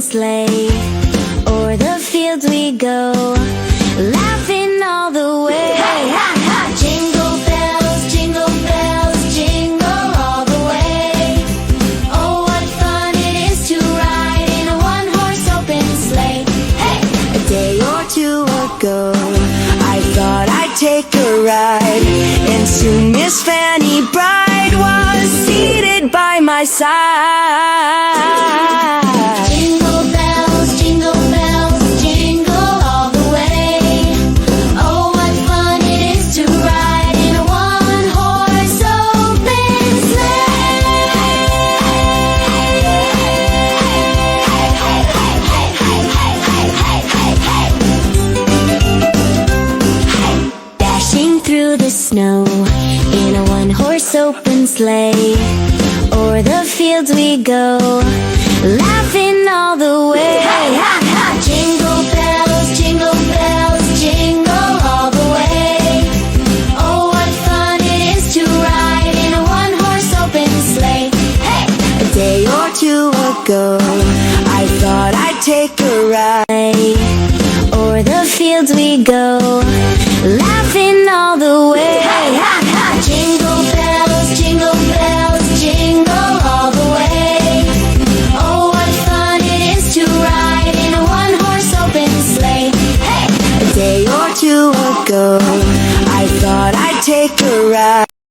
sleigh. O'er the fields we go, laughing all the way. Jingle bells, jingle all the way. Oh, what fun it is to ride in a one-horse open sleigh. Hey! A day or two ago, I thought I'd take a ride, and soon Miss Fanny Bride was seated by my side. Jingle bells, jingle all the way. Oh, what fun it is to ride in a one-horse open sleigh. Dashing through the snow in a one-horse open sleigh. O'er the fields we go, laughing all the way.